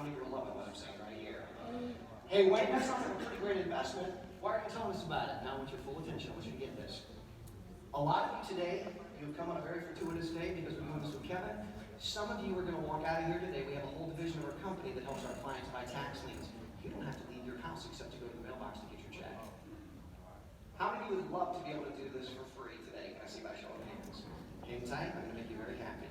How many of you are loving what I'm saying right here? Hey, Wayne, that sounds like a pretty great investment. Why are you telling us about it? Now I want your full attention. I want you to get this. A lot of you today, you have come on a very fortuitous day because we're doing this with Kevin. Some of you are going to walk out of here today. We have a whole division of our company that helps our clients buy tax liens. You don't have to leave your house except to go to the mailbox to get your check. How many of you would love to be able to do this for free today? Can I see by show of hands? Hang tight. I'm going to make you very happy.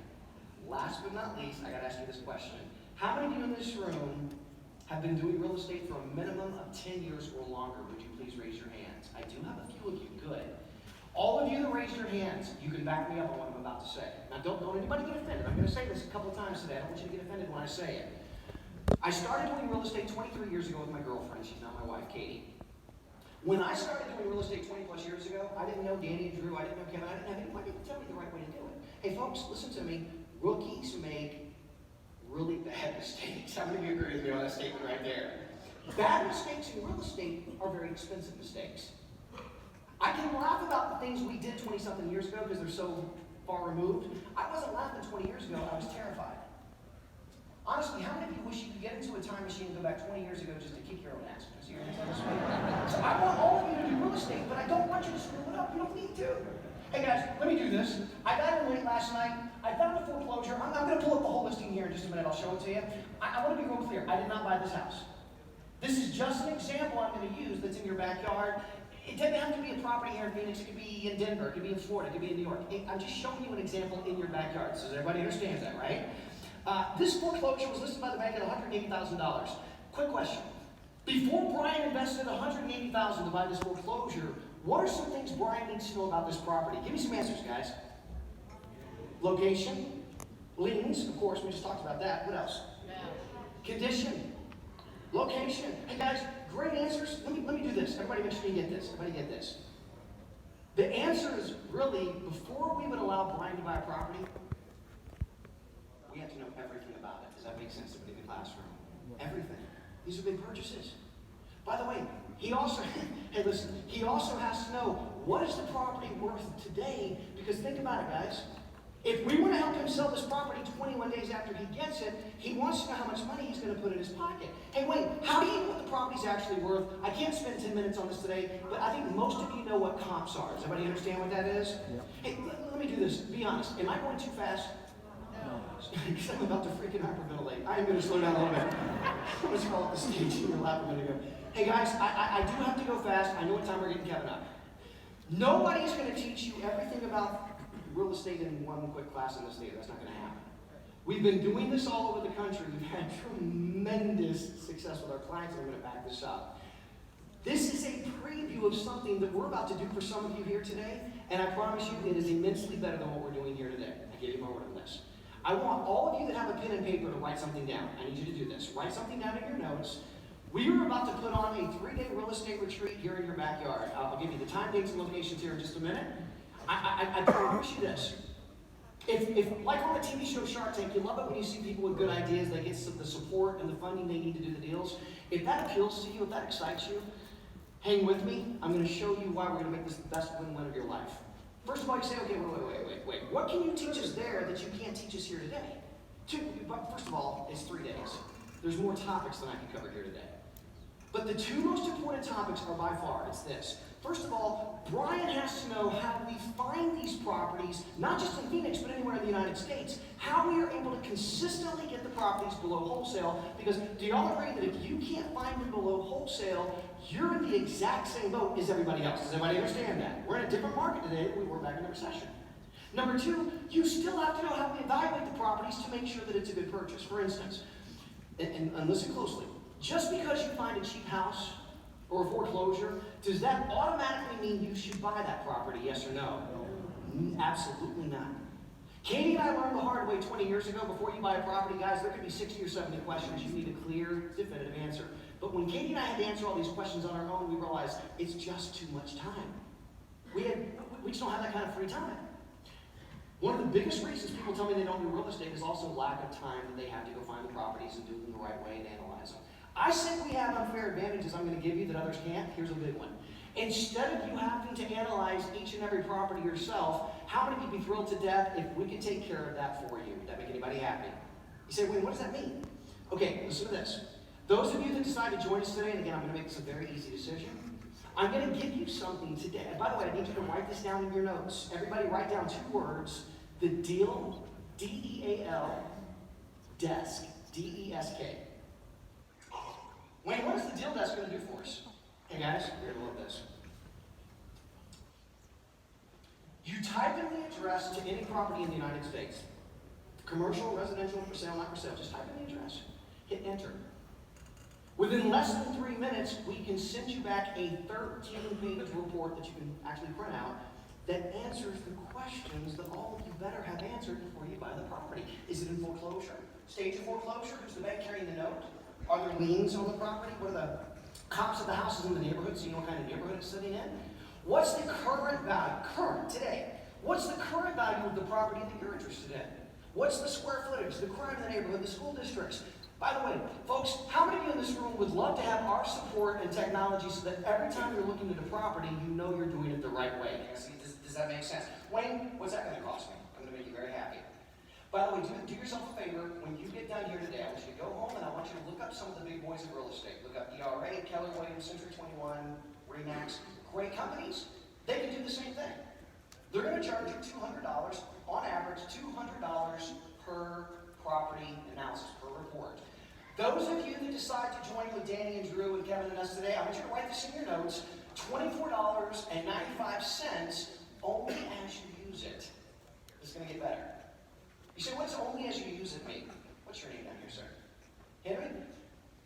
Last but not least, I got to ask you this question. How many of you in this room have been doing real estate for a minimum of 10 years or longer? Would you please raise your hands? I do have a few of you. Good. All of you that raised your hands, you can back me up on what I'm about to say. Now, don't anybody get offended. I'm going to say this a couple times today. I don't want you to get offended when I say it. I started doing real estate 23 years ago with my girlfriend. She's now my wife, Katie. When I started doing real estate 20 plus years ago, I didn't know Danny and Drew. I didn't know Kevin. I didn't have anybody to tell me the right way to do it. Hey, folks, listen to me. Rookies make really bad mistakes. How many of you agree with me on that statement right there? Bad mistakes in real estate are very expensive mistakes. I can laugh about the things we did 20-something years ago because they're so far removed. I wasn't laughing 20 years ago. I was terrified. Honestly, how many of you wish you could get into a time machine and go back 20 years ago just to kick your own ass? So I want all of you to do real estate, but I don't want you to screw it up. You don't need to. Hey guys, let me do this. I got in late last night. I found a foreclosure. I'm going to pull up the whole listing here in just a minute. I'll show it to you. I want to be real clear. I did not buy this house. This is just an example I'm going to use that's in your backyard. It doesn't have to be a property here in Phoenix. It could be in Denver. It could be in Florida. It could be in New York. I'm just showing you an example in your backyard. So everybody understands that, right? This foreclosure was listed by the bank at $180,000. Quick question. Before Brian invested $180,000 to buy this foreclosure, what are some things Brian needs to know about this property? Give me some answers, guys. Location. Liens, of course, we just talked about that. What else? Condition. Location. Hey guys, great answers. Let me do this. Everybody make sure you get this. Everybody get this. The answer is really, before we would allow Brian to buy a property, we have to know everything about it. Does that make sense to everybody in the classroom? Everything. These are big purchases. By the way, he also, hey listen, he also has to know what is the property worth today, because think about it guys. If we want to help him sell this property 21 days after he gets it, he wants to know how much money he's going to put in his pocket. Hey, wait, how do you know what the property's actually worth? I can't spend 10 minutes on this today, but I think most of you know what comps are. Does everybody understand what that is? Yep. Hey, let me do this. Be honest. Am I going too fast? No. Because I'm about to freaking hyperventilate. I am going to slow down a little bit. I'm going to call it the staging and lap a minute ago. Hey, guys, I do have to go fast. I know what time we're getting Kevin up. Nobody's going to teach you everything about real estate in one quick class in the state. That's not going to happen. We've been doing this all over the country. We've had tremendous success with our clients, and I'm going to back this up. This is a preview of something that we're about to do for some of you here today, and I promise you it is immensely better than what we're doing here today. I give you my word on this. I want all of you that have a pen and paper to write something down. I need you to do this. Write something down in your notes. We are about to put on a 3-day real estate retreat here in your backyard. I'll give you the time, dates, and locations here in just a minute. I promise you this. If, like on the TV show Shark Tank, you love it when you see people with good ideas, they get the support and the funding they need to do the deals. If that appeals to you, if that excites you, hang with me. I'm going to show you why we're going to make this the best win-win of your life. First of all, you say, okay, wait. What can you teach us there that you can't teach us here today? First of all, it's 3 days. There's more topics than I can cover here today. But the two most important topics are by far, it's this. First of all, Brian has to know how we find these properties, not just in Phoenix, but anywhere in the United States. How we are able to consistently get the properties below wholesale. Because do y'all agree that if you can't find them below wholesale, you're in the exact same boat as everybody else? Does everybody understand that? We're in a different market today than we were back in the recession. Number two, you still have to know how we evaluate the properties to make sure that it's a good purchase. For instance, and listen closely, just because you find a cheap house or a foreclosure, does that automatically mean you should buy that property, yes or no? Absolutely not. Katie and I learned the hard way 20 years ago, before you buy a property, guys, there could be 60 or 70 questions. You need a clear, definitive answer. But when Katie and I had to answer all these questions on our own, we realized it's just too much time. We just don't have that kind of free time. One of the biggest reasons people tell me they don't do real estate is also lack of time that they have to go find the properties and do them the right way and analyze them. I said we have unfair advantages I'm going to give you that others can't. Here's a big one. Instead of you having to analyze each and every property yourself, how many of you would be thrilled to death if we could take care of that for you? Would that make anybody happy? You say, wait, what does that mean? Okay. Okay, listen to this. Those of you that decide to join us today, and again, I'm going to make this a very easy decision. I'm going to give you something today. And by the way, I need you to write this down in your notes. Everybody write down 2 words. The deal, D-E-A-L, desk, D-E-S-K. Wayne, what is the deal desk going to do for us? Hey guys, you're going to love this. You type in the address to any property in the United States. Commercial, residential, for sale, not for sale. Just type in the address. Hit enter. Within less than 3 minutes, we can send you back a 13-page report that you can actually print out that answers the questions that all of you better have answered before you buy the property. Is it in foreclosure? Stage of foreclosure? Who's the bank carrying the note? Are there liens on the property? What are the comps of the houses in the neighborhood so you know what kind of neighborhood it's sitting in? What's the current value, today? What's the current value of the property that you're interested in? What's the square footage, the crime in the neighborhood, the school districts? By the way, folks, how many of you in this room would love to have our support and technology so that every time you're looking at a property, you know you're doing it the right way? Does that make sense? Wayne, what's that going to cost me? I'm going to make you very happy. By the way, do yourself a favor. When you get done here today, I want you to go home and I want you to look up some of the big boys in real estate. Look up ERA, Keller Williams, Century 21, Remax, great companies. They can do the same thing. They're going to charge you $200, on average, $200 per property analysis, per report. Those of you that decide to join with Danny and Drew and Kevin and us today, I want you to write this in your notes, $24.95 only as you use it. It's going to get better. You say, what's only as you use it mean? What's your name down here, sir? Henry?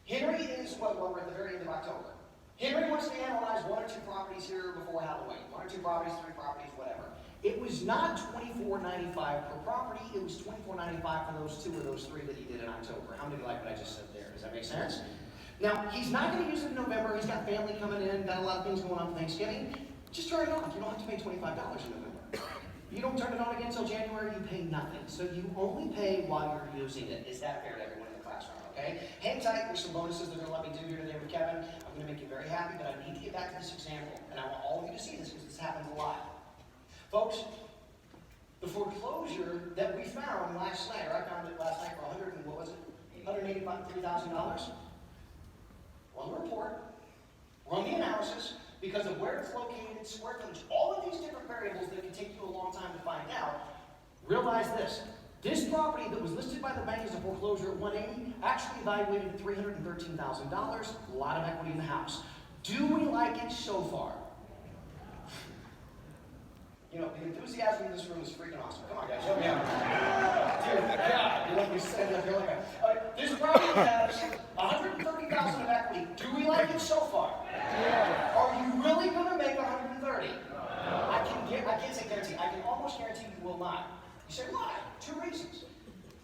Henry is, well, we're at the very end of October. Henry wants to analyze 1 or 2 properties here before Halloween. 1 or 2 properties, 3 properties, whatever. It was not $24.95 per property. It was $24.95 for those 2 or those 3 that he did in October. How many like what I just said there? Does that make sense? Now, he's not going to use it in November. He's got family coming in, got a lot of things going on for Thanksgiving. Just turn it on. You don't have to pay $25 in November. You don't turn it on again until January, you pay nothing. So you only pay while you're using it. Is that fair to everyone in the classroom, okay? Hang tight, there's some bonuses they're going to let me do here today with Kevin. I'm going to make you very happy, but I need to get back to this example. And I want all of you to see this because this happens a lot. Folks, the foreclosure that we found last night, or I found it last night for $183,000. On the report, run the analysis, because of where it's located, square footage, all of these different variables that can take you a long time to find out. Realize this. This property that was listed by the bank as a foreclosure at 180 actually evaluated at $313,000. A lot of equity in the house. Do we like it so far? You know, the enthusiasm in this room is freaking awesome. Come on, guys, help me out. Dear God, you let me stand up here like that. This property has $130,000 of equity. Do we like it so far? Yeah. Are you really going to make $130,000? I can't say guarantee. I can almost guarantee you will not. You say, why? 2 reasons.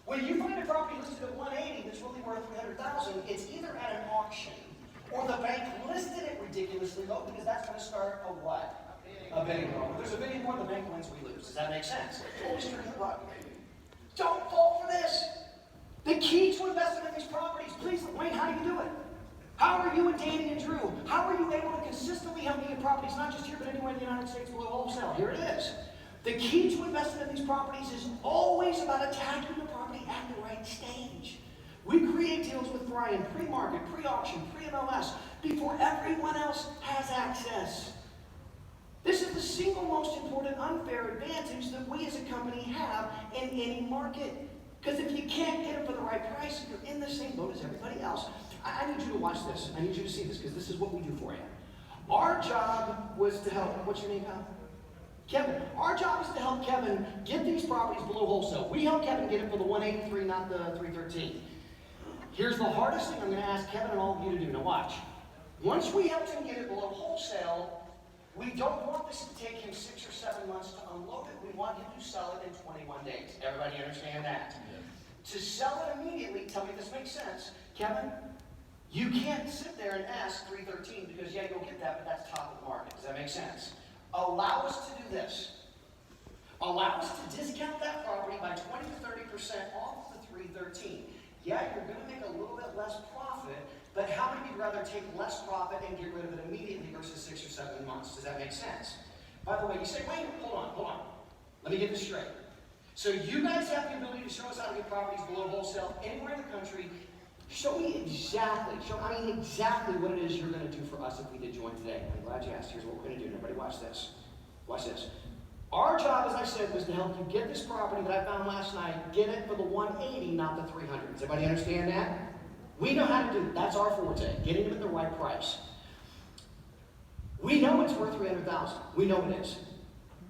When you find a property listed at $180,000 that's really worth $300,000, it's either at an auction or the bank listed it ridiculously low because that's going to start a what? A bidding war. If there's a bidding war, the bank wins, we lose. Does that make sense? Always turn the luck. Don't fall for this. The key to investing in these properties, please, Wayne, how do you do it? How are you and Danny and Drew? How are you able to consistently help me get properties, not just here, but anywhere in the United States below wholesale? Here it is. The key to investing in these properties is always about attacking the property at the right stage. We create deals with Brian pre-market, pre-auction, pre-MLS, before everyone else has access. This is the single most important unfair advantage that we as a company have in any market. Because if you can't get it for the right price, you're in the same boat as everybody else. I need you to watch this. I need you to see this because this is what we do for you. Our job was to help, what's your name, pal? Kevin. Our job is to help Kevin get these properties below wholesale. We help Kevin get it for the 183, not the 313. Here's the hardest thing I'm going to ask Kevin and all of you to do. Now watch. Once we help him get it below wholesale, we don't want this to take him 6 or 7 months to unload it. We want him to sell it in 21 days. Everybody understand that? Yeah. To sell it immediately, tell me if this makes sense. Kevin, you can't sit there and ask 313 because, yeah, you'll get that, but that's top of the market. Does that make sense? Allow us to do this. Allow us to discount that property by 20 to 30% off the 313. Yeah, you're going to make a little bit less profit, but how many of you rather take less profit and get rid of it immediately versus 6 or 7 months? Does that make sense? By the way, you say, wait, hold on. Let me get this straight. So you guys have the ability to show us how to get properties below wholesale anywhere in the country Show me exactly what it is you're going to do for us if we did join today. I'm glad you asked. Here's what we're going to do. Everybody watch this. Watch this. Our job, as I said, was to help you get this property that I found last night, get it for the 180, not the 300. Does everybody understand that? We know how to do it. That's our forte, getting them at the right price. We know it's worth $300,000. We know it is.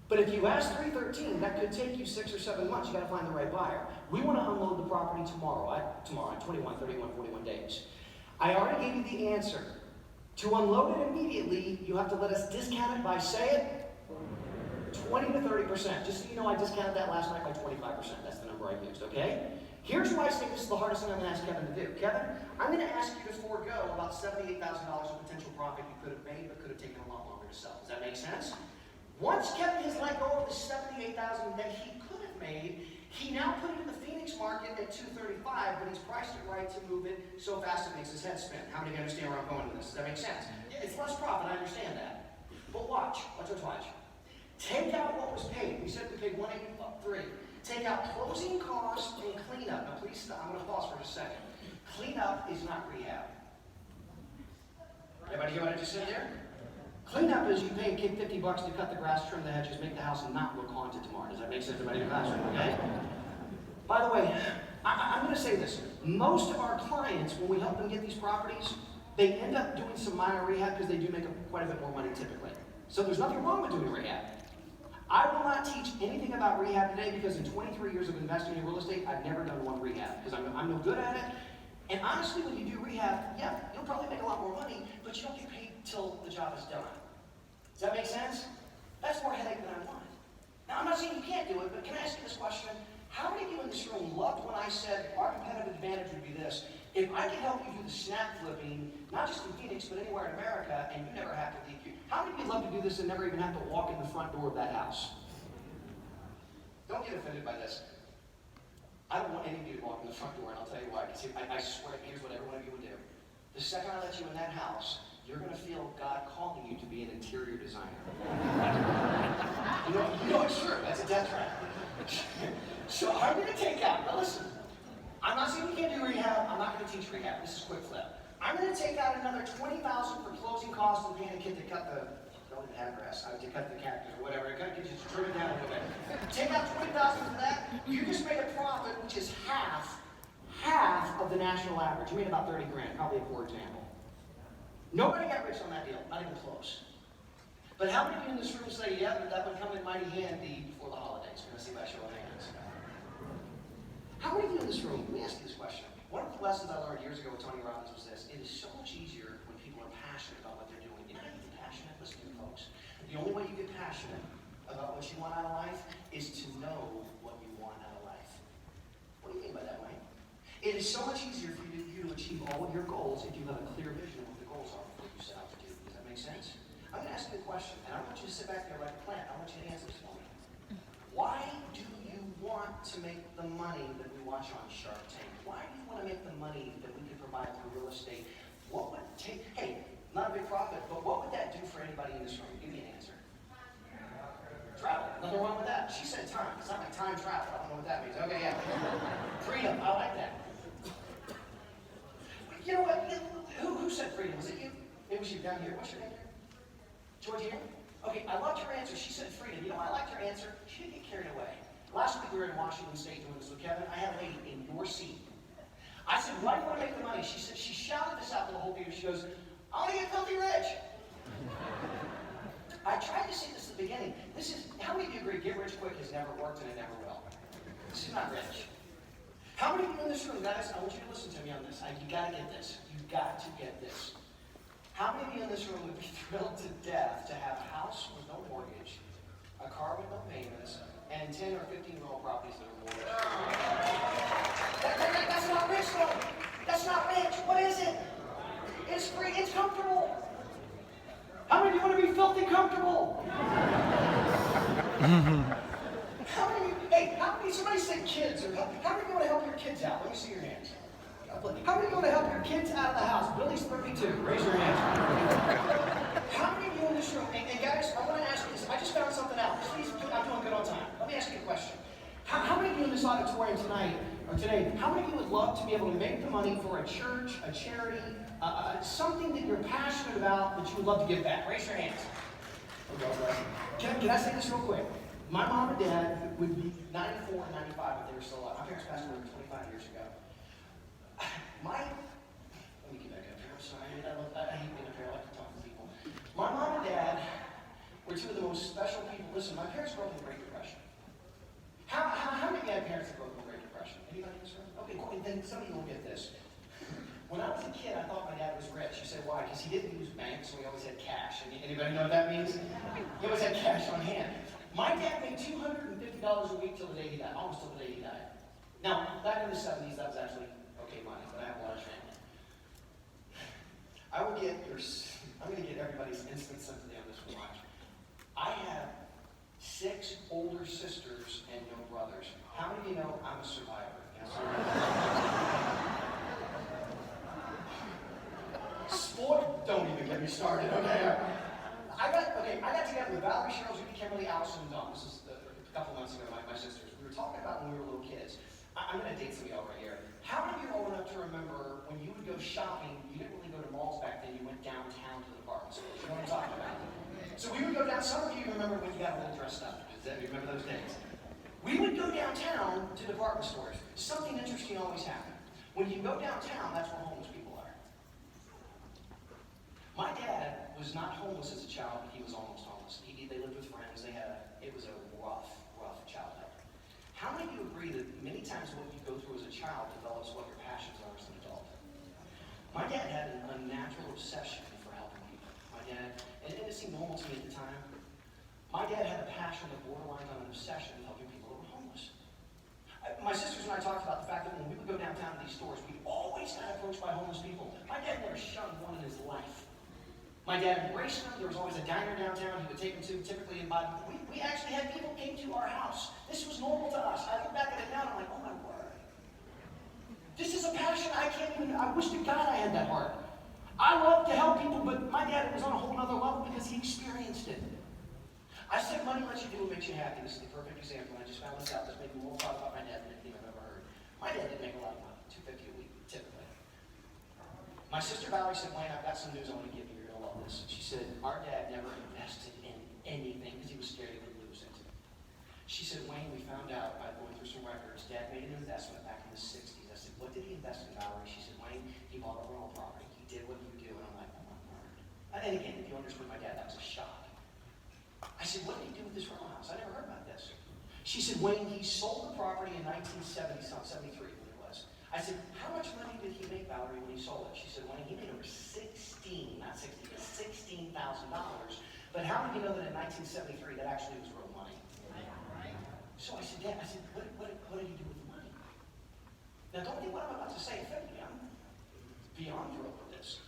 But if you ask $313, that could take you 6 or 7 months. You got to find the right buyer. We want to unload the property tomorrow in 21, 31, 41 days. I already gave you the answer. To unload it immediately, you have to let us discount it by, say it, 20 to 30%. Just so you know, I discounted that last night by 25%. That's the number I used, okay? Here's why I say this is the hardest thing I'm going to ask Kevin to do. Kevin, I'm going to ask you to forego about $78,000 of potential profit you could have made, but could have taken a lot longer to sell. Does that make sense? Once Kevin has let go of the $78,000 that he could have made, he now put it in the Phoenix market at $235, but he's priced it right to move it so fast it makes his head spin. How many of you understand where I'm going with this? Does that make sense? It's less profit, I understand that. But watch. Take out what was paid. We said we paid $183. Take out closing costs and cleanup. Now please stop. I'm going to pause for just a second. Cleanup is not rehab. Everybody hear what I just said there? Cleanup is you pay a kid $50 to cut the grass, trim the hedges, make the house not look haunted tomorrow. Does that make sense to everybody in the classroom? Okay? By the way, I'm going to say this. Most of our clients, when we help them get these properties, they end up doing some minor rehab because they do make quite a bit more money typically. So there's nothing wrong with doing rehab. I will not teach anything about rehab today because in 23 years of investing in real estate, I've never done one rehab because I'm no good at it. And honestly, when you do rehab, yeah, you'll probably make a lot more money, but you don't get paid till the job is done. Does that make sense? That's more headache than I want. Now, I'm not saying you can't do it, but can I ask you this question? How many of you in this room loved when I said our competitive advantage would be this? If I could help you do the snap flipping, not just in Phoenix, but anywhere in America, and you never have to leave, how many of you love to do this and never even have to walk in the front door of that house? Don't get offended by this. I don't want any of you to walk in the front door, and I'll tell you why. Because I swear, here's what every one of you would do. The second I let you in that house, you're going to feel God calling you to be an interior designer. you know it's true. That's a death trap. So I'm going to take out, now listen, I'm not saying we can't do rehab. I'm not going to teach rehab. This is quick flip. I'm going to take out another $20,000 for closing costs and paying a kid to cut the, don't even have grass, to cut the cactus or whatever. I got to get you to trim it down a little bit. Take out $20,000 for that. You just made a profit, which is half of the national average. You made about 30 grand, probably a poor example. Nobody got rich on that deal, not even close. But how many of you in this room say, yeah, that would come in mighty handy before the holidays? We're going to see by show of hands. How many of you in this room, let me ask you this question. One of the lessons I learned years ago with Tony Robbins was this: it is so much easier when people are passionate about what they're doing. You know how you get passionate? Listen to me, folks. The only way you get passionate about what you want out of life is to know what you want out of life. What do you mean by that, Wayne? It is so much easier for you to achieve all of your goals if you have a clear vision of what the goals are before you set out to do. Does that make sense? I'm going to ask you a question, and I want you to sit back there like a plant. I want you to answer this for me. Why do you want to make the money that we watch on Shark Tank? Why do you want to make the money that we can provide through real estate? What would it take? Hey, not a big profit, but what would that do for anybody in this room? Give me an answer. Travel. Nothing wrong with that. She said time. It's not like time travel. I don't know what that means. Okay, yeah. Freedom. I like that. You know what? Who said freedom? Was it you? It was you down here. What's your name? Georgina? Okay, I loved her answer. She said freedom. You know, I liked her answer. She didn't get carried away. Last week we were in Washington State doing this with Kevin. I had a lady in your seat. I said, why do you want to make the money? She said, she shouted this out to the whole theater. She goes, I want to get filthy rich. I tried to say this at the beginning. This is, how many of you agree get rich quick has never worked and it never will? This is not rich. How many of you in this room, guys, I want you to listen to me on this. You got to get this. You got to get this. How many of you in this room would be thrilled to death to have a house with no mortgage, a car with no payments, and 10 or 15-year-old properties that are mortgaged? That's not rich, though. That's not rich. What is it? It's free. It's comfortable. How many of you want to be filthy comfortable? How many of you, hey, somebody said kids, or how many of you want to help your kids out? Let me see your hands. How many of you want to help your kids out of the house? Billy's 32. Raise your hands. How many of you in this room, and guys, I want to ask you this. I just found something out. Please, I'm doing good on time. Let me ask you a question. How many of you in this auditorium tonight or today, how many of you would love to be able to make the money for a church, a charity, something that you're passionate about that you would love to give back? Raise your hands. Can I say this real quick? My mom and dad would be 94 and 95 if they were still alive. My parents passed away 25 years ago. Let me get back up here. I'm sorry. I hate being up here. I like to talk to people. My mom and dad were two of the most special people. Listen, my parents grew up in the Great Depression. How many had parents that grew up in the Great Depression? Anybody in this room? Okay, cool. And then some of you will get this. When I was a kid, I thought my dad was rich. You say, why? Because he didn't use banks, so he always had cash. Anybody know what that means? He always had cash on hand. My dad made $250 a week till the day he died, almost till the day he died. Now, back in the 70s, that was actually okay money, but I have a large family. I'm going to get everybody's instant sympathy on this one. Watch. I have 6 older sisters and no brothers. How many of you know I'm a survivor? Sport, don't even get me started, okay? I got together with Valerie, Cheryl, Judy, Kimberly, Allison, and Dawn. This is a couple months ago, my sisters. We were talking about when we were little kids. I'm going to date some of y'all right here. How many of you are old enough to remember when you would go shopping, you didn't really go to malls back then, you went downtown to the department stores? You know what I'm talking about? So we would go down, some of you remember when you got a little dressed up. You remember those days? We would go downtown to department stores. Something interesting always happened. When you go downtown, that's where homeless people are. My dad was not homeless as a child, but he was almost homeless. They lived with friends. It was a rough childhood. How many of you agree that many times what you go through as a child develops what your passions are as an adult? My dad had an unnatural obsession for helping people. My dad, and it seemed normal to me at the time, my dad had a passion that borderlined on an obsession with helping people that were homeless. My sisters and I talked about the fact that when we would go downtown to these stores, we always got approached by homeless people. My dad never shunned one in his life. My dad embraced them. There was always a diner downtown he would take them to, typically in Biden. We actually had people came to our house. This was normal to us. I look back at it now and I'm like, oh my word. This is a passion I wish to God I had that heart. I love to help people, but my dad was on a whole other level because he experienced it. I said money lets you do what makes you happy. This is the perfect example. I just found this out. This made me more proud about my dad than anything I've ever heard. My dad didn't make a lot of money, $250 a week, typically. My sister Valerie said, Wayne, I've got some news I want to give you. You're going to love this. She said, our dad never invested in anything because he was scared he would lose it. She said, Wayne, we found out by going through some records, Dad made an investment back in the 60s. I said, what did he invest in, Valerie? She said, Wayne, he bought a rental property. He did what you do. And I'm like, oh my word. And again, if you understood my dad, that was a shock. I said, what did he do with this rental house? I never heard about this. She said, Wayne, he sold the property in 1973, when it was. I said, how much money did he make, Valerie, when he sold it? She said, Wayne, he made over $16,000. But how many of you know that in 1973, that actually was real money? So I said, Dad, what did he do with the money? Now, don't think what I'm about to say offended me. I'm beyond thrilled with this.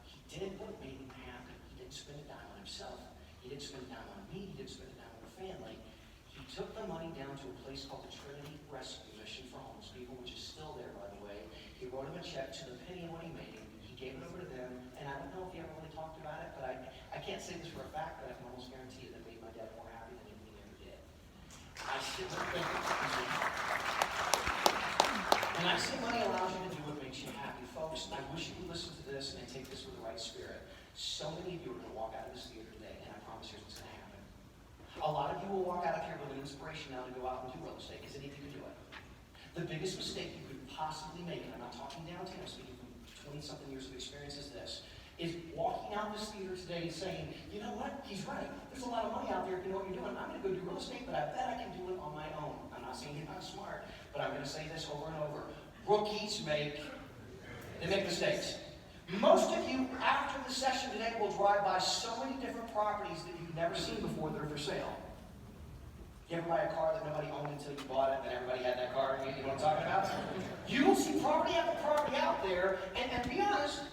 He did what made him happy. He didn't spend a dime on himself. He didn't spend a dime on me. He didn't spend a dime on the family. He took the money down to a place called the Trinity Rescue Mission for homeless people, which is still there, by the way. He wrote him a check to the penny of what he made. He gave it over to them, and I don't know if he ever really talked about it, but I can't say this for a fact, but I can almost guarantee you that made my dad more happy than anything he ever did. And I say money allows you to do what makes you happy. Folks, I wish you would listen to this and take this with the right spirit. So many of you are going to walk out of this theater today, and I promise here's what's going to happen. A lot of you will walk out of here with an inspiration now to go out and do real estate, because any of you can do it. The biggest mistake you could possibly make, and I'm not talking downtown, I'm speaking from 20-something years of experience, is walking out this theater today saying, you know what, he's right. There's a lot of money out there if you know what you're doing. I'm going to go do real estate, but I bet I can do it on my own. I'm not saying you're not smart, but I'm going to say this over and over. Rookies make mistakes. Most of you, after the session today, will drive by so many different properties that you've never seen before that are for sale. You ever buy a car that nobody owned until you bought it, and everybody had that car? You know what I'm talking about? You will see property after property out there, and be honest,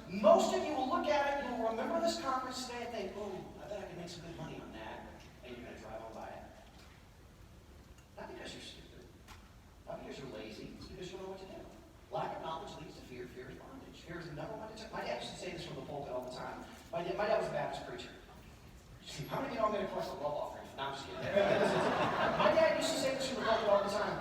most of you will look at it, you'll remember this conference today and think, oh, I bet I can make some good money on that, and you're going to drive on by it. Not because you're stupid, not because you're lazy, it's because you don't know what to do. Lack of knowledge leads to fear, fear is bondage. Fear is the number one deterrent. My dad used to say this from the pulpit all the time. My dad was a Baptist preacher. How many of you know I'm going to collect a love offering? No, I'm just kidding. My dad used to say this from the pulpit all the time.